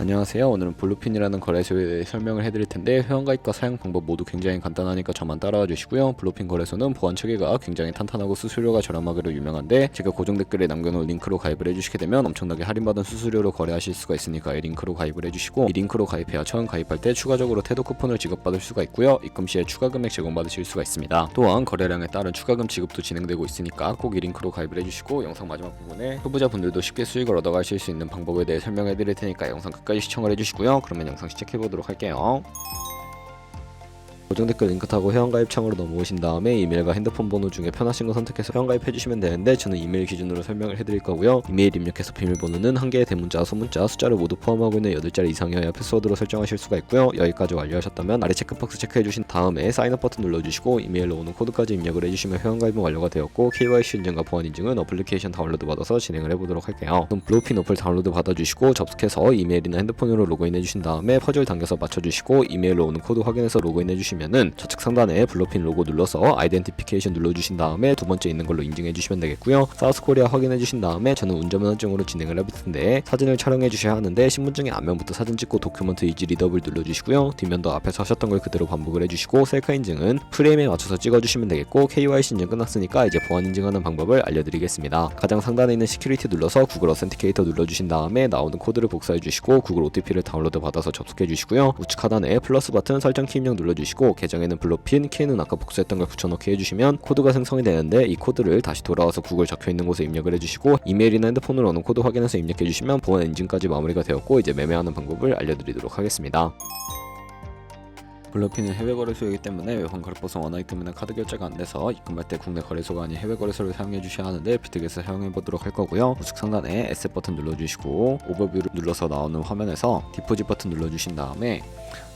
안녕하세요. 오늘은 블루핀이라는 거래소에 대해 설명을 해드릴 텐데 회원가입과 사용 방법 모두 굉장히 간단하니까 저만 따라와 주시고요. 블루핀 거래소는 보안 체계가 굉장히 탄탄하고 수수료가 저렴하기로 유명한데 제가 고정 댓글에 남겨놓은 링크로 가입을 해주시게 되면 엄청나게 할인받은 수수료로 거래하실 수가 있으니까 이 링크로 가입을 해주시고, 이 링크로 가입해야 처음 가입할 때 추가적으로 태도 쿠폰을 지급받을 수가 있고요. 입금 시에 추가 금액 제공받으실 수가 있습니다. 또한 거래량에 따른 추가금 지급도 진행되고 있으니까 꼭 이 링크로 가입을 해주시고, 영상 마지막 부분에 초보자분들도 쉽게 수익을 얻어가실 수 있는 방법에 대해 설명해 드릴 테니까 영상 끝까지 시청을 해주시고요. 그러면 영상 시작해보도록 할게요. 고정 댓글 링크 타고 회원가입 창으로 넘어오신 다음에 이메일과 핸드폰 번호 중에 편하신 거 선택해서 회원가입 해주시면 되는데, 저는 이메일 기준으로 설명을 해드릴 거고요. 이메일 입력해서 비밀번호는 한 개의 대문자, 소문자, 숫자를 모두 포함하고 있는 8자리 이상이어야 패스워드로 설정하실 수가 있고요. 여기까지 완료하셨다면 아래 체크박스 체크해주신 다음에 사인업 버튼 눌러주시고 이메일로 오는 코드까지 입력을 해주시면 회원가입은 완료가 되었고, KYC 인증과 보안 인증은 어플리케이션 다운로드 받아서 진행을 해보도록 할게요. 그럼 블루핀 어플 다운로드 받아주시고 접속해서 이메일이나 핸드폰으로 로그인 해주신 다음에 퍼즐 당겨서 맞춰주시고 이메일로 오는 코드 확인해서 로그인 해주시면 좌측 상단에 블루핀 로고 눌러서 아이덴티피케이션 눌러주신 다음에 두 번째 있는 걸로 인증해 주시면 되겠고요. 사우스코리아 확인해 주신 다음에 저는 운전면허증으로 진행을 해볼 텐데 사진을 촬영해 주셔야 하는데, 신분증의 앞면부터 사진 찍고 도큐먼트 이지 리더블 눌러주시고요. 뒷면도 앞에서 하셨던 걸 그대로 반복을 해주시고, 셀카 인증은 프레임에 맞춰서 찍어주시면 되겠고, KYC 인증 끝났으니까 이제 보안 인증하는 방법을 알려드리겠습니다. 가장 상단에 있는 시큐리티 눌러서 구글 어센티케이터 눌러주신 다음에 나오는 코드를 복사해 주시고 구글 OTP를 다운로드 받아서 접속해 주시고요. 우측 하단에 플러스 버튼 설정 키 입력 눌러주시고, 계정에는 블루핀, 키는 아까 복사했던 걸 붙여넣기 해주시면 코드가 생성이 되는데, 이 코드를 다시 돌아와서 구글 적혀있는 곳에 입력을 해주시고 이메일이나 핸드폰으로 오는 코드 확인해서 입력해주시면 보안 인증까지 마무리가 되었고, 이제 매매하는 방법을 알려드리도록 하겠습니다. 블루핀은 해외 거래소이기 때문에 외환 거래법상 원화입금이나 카드 결제가 안 돼서 입금할 때 국내 거래소가 아닌 해외 거래소를 사용해 주셔야 하는데, 비트겟을 사용해 보도록 할 거고요. 우측 상단에 에셋 버튼 눌러주시고 오버뷰를 눌러서 나오는 화면에서 디포짓 버튼 눌러주신 다음에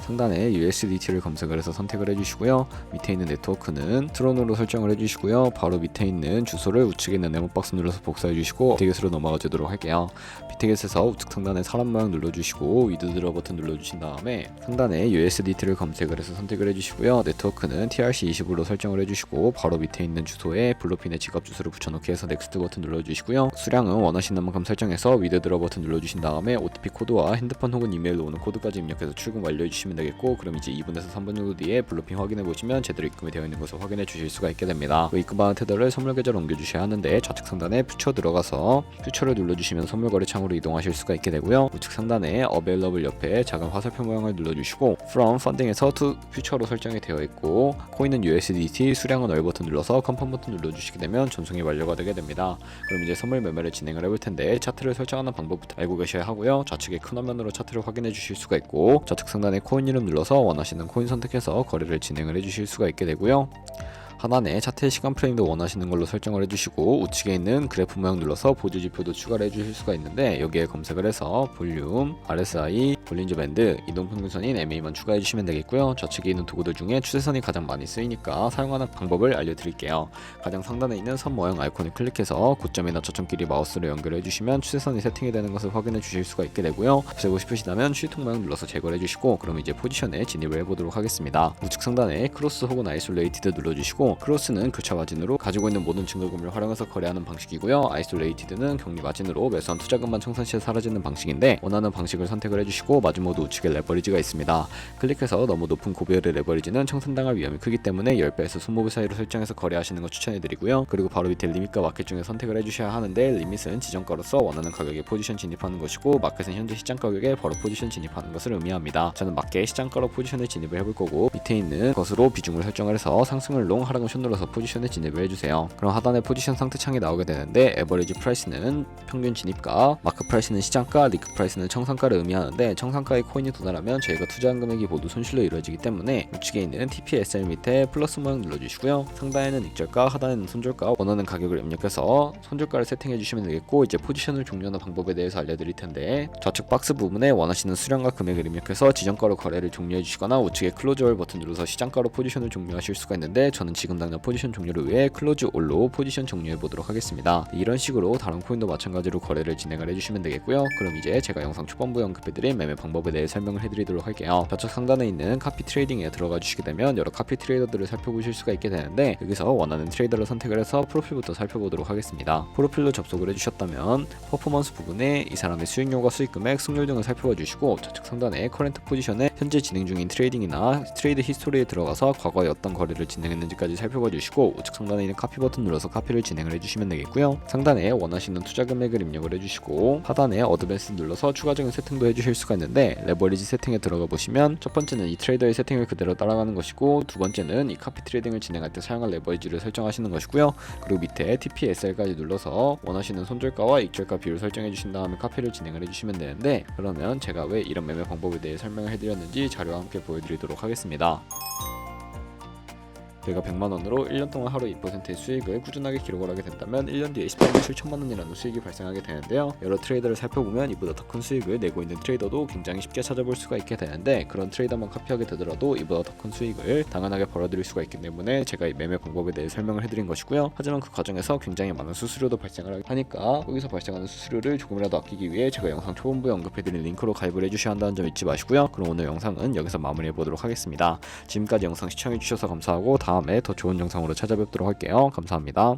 상단에 USDT를 검색을 해서 선택을 해주시고요. 밑에 있는 네트워크는 트론으로 설정을 해주시고요. 바로 밑에 있는 주소를 우측에 있는 네모박스 눌러서 복사해주시고 비트겟으로 넘어가 주도록 할게요. 비트겟에서 우측 상단에 사람 모양 눌러주시고 위드드러 버튼 눌러주신 다음에 상단에 USDT를 검색을 해서 선택을 해주시고요. 네트워크는 TRC20으로 설정을 해주시고 바로 밑에 있는 주소에 블루핀의 지갑 주소를 붙여넣기 해서 넥스트 버튼 눌러주시고요. 수량은 원하시는 만큼 설정해서 위드드러 버튼 눌러주신 다음에 OTP 코드와 핸드폰 혹은 이메일로 오는 코드까지 입력해서 출금 완료해주시면 되겠고, 그럼 이제 2분에서 3분 정도 뒤에 블루핀 확인해 보시면 제대로 입금이 되어 있는 것을 확인해 주실 수가 있게 됩니다. 입금받은 테더를 선물 계좌로 옮겨 주셔야 하는데, 좌측 상단에 퓨처 들어가서 퓨처를 눌러주시면 선물 거래 창으로 이동하실 수가 있게 되고요. 우측 상단에 어베일러블 옆에 작은 화살표 모양을 눌러주시고 from funding에서 to 퓨처로 설정이 되어 있고, 코인은 USDT, 수량은 얼 버튼 눌러서 컨펌 버튼 눌러주시게 되면 전송이 완료가 되게 됩니다. 그럼 이제 선물 매매를 진행을 해볼 텐데, 차트를 설정하는 방법부터 알고 계셔야 하고요. 좌측에 큰 화면으로 차트를 확인해 주실 수가 있고, 좌측 상단에 코인 이름 눌러서 원하시는 코인 선택해서 거래를 진행을 해주실 수가 있게 되고요. 하단에 차트의 시간 프레임도 원하시는 걸로 설정을 해주시고, 우측에 있는 그래프 모양 눌러서 보조 지표도 추가를 해주실 수가 있는데, 여기에 검색을 해서 볼륨, RSI, 볼린저 밴드, 이동평균선인 MA만 추가해 주시면 되겠고요. 좌측에 있는 도구들 중에 추세선이 가장 많이 쓰이니까 사용하는 방법을 알려드릴게요. 가장 상단에 있는 선 모양 아이콘을 클릭해서 고점이나 저점끼리 마우스를 연결해 주시면 추세선이 세팅이 되는 것을 확인해 주실 수가 있게 되고요. 없애고 싶으시다면 쉬통 모양 눌러서 제거를 해주시고, 그럼 이제 포지션에 진입을 해보도록 하겠습니다. 우측 상단에 크로스 혹은 아이솔레이티드 눌러주시고, 크로스는 교차 마진으로 가지고 있는 모든 증거금을 활용해서 거래하는 방식이고요. 아이솔레이티드는 격리 마진으로 매수한 투자금만 청산 시에 사라지는 방식인데, 원하는 방식을 선택을 해주시고 마진 모드 우측에 레버리지가 있습니다. 클릭해서 너무 높은 고비율의 레버리지는 청산당할 위험이 크기 때문에 10배에서 20배 사이로 설정해서 거래하시는 거 추천해드리고요. 그리고 바로 밑에 리밋과 마켓 중에 선택을 해주셔야 하는데, 리밋은 지정가로서 원하는 가격에 포지션 진입하는 것이고, 마켓은 현재 시장 가격에 바로 포지션 진입하는 것을 의미합니다. 저는 마켓 시장가로 포지션에 진입을 해볼 거고, 밑에 있는 것으로 비중을 설정을 해서 상승을 롱, 하락은 숏 눌러서 포지션에 진입을 해주세요. 그럼 하단에 포지션 상태 창이 나오게 되는데, 에버리지 프라이스는 평균 진입가, 마크 프라이스는 시장가, 리크 프라이스는 청산가를 의미하는데, 청산가의 코인이 도달하면 저희가 투자한 금액이 모두 손실로 이루어지기 때문에 우측에 있는 TPSL 밑에 플러스 모양 눌러주시고요. 상단에는 익절가, 하단에는 손절가, 원하는 가격을 입력해서 손절가를 세팅해 주시면 되겠고, 이제 포지션을 종료하는 방법에 대해서 알려드릴 텐데, 좌측 박스 부분에 원하시는 수량과 금액을 입력해서 지정가로 거래를 종료해 주시거나, 우측에 클로즈얼 버튼 눌러서 시장가로 포지션을 종료하실 수가 있는데, 저는 지금 당장 포지션 종료를 위해 클로즈 올로 포지션 종료해 보도록 하겠습니다. 이런 식으로 다른 코인도 마찬가지로 거래를 진행을 해주시면 되겠고요. 그럼 이제 제가 영상 초반부에 언급해드린 매매 방법에 대해 설명을 해드리도록 할게요. 좌측 상단에 있는 카피 트레이딩에 들어가 주시게 되면 여러 카피 트레이더들을 살펴보실 수가 있게 되는데, 여기서 원하는 트레이더를 선택을 해서 프로필부터 살펴보도록 하겠습니다. 프로필로 접속을 해주셨다면 퍼포먼스 부분에 이 사람의 수익률과 수익금액, 승률 등을 살펴봐 주시고, 좌측 상단에 커런트 포지션에 현재 진행 중인 트레이딩이나 트레이드 히스토리에 들어가서 과거에 어떤 거래를 진행했는지까지 살펴봐 주시고, 우측 상단에 있는 카피 버튼 눌러서 카피를 진행을 해주시면 되겠고요. 상단에 원하시는 투자 금액을 입력을 해주시고, 하단에 어드밴스 눌러서 추가적인 세팅도 해주실 수가 있는데, 레버리지 세팅에 들어가 보시면 첫 번째는 이 트레이더의 세팅을 그대로 따라가는 것이고, 두 번째는 이 카피 트레이딩을 진행할 때 사용할 레버리지를 설정하시는 것이고요. 그리고 밑에 TPSL까지 눌러서 원하시는 손절가와 익절가 비율을 설정해 주신 다음에 카피를 진행을 해주시면 되는데, 그러면 제가 왜 이런 매매 방법에 대해 설명을 해드렸는지 자료와 함께 보여드리도록 하겠습니다. 제가 100만원으로 1년 동안 하루 2%의 수익을 꾸준하게 기록을 하게 된다면 1년 뒤에 18만 7천만원이라는 수익이 발생하게 되는데요. 여러 트레이더를 살펴보면 이보다 더 큰 수익을 내고 있는 트레이더도 굉장히 쉽게 찾아볼 수가 있게 되는데, 그런 트레이더만 카피하게 되더라도 이보다 더 큰 수익을 당연하게 벌어들일 수가 있기 때문에 제가 이 매매 방법에 대해 설명을 해드린 것이고요. 하지만 그 과정에서 굉장히 많은 수수료도 발생을 하니까 거기서 발생하는 수수료를 조금이라도 아끼기 위해 제가 영상 초반부에 언급해드린 링크로 가입을 해주셔야 한다는 점 잊지 마시고요. 그럼 오늘 영상은 여기서 마무리해보도록 하겠습니다. 지금까지 영상 시청해주셔서 감사하고 다음에 더 좋은 영상으로 찾아뵙도록 할게요. 감사합니다.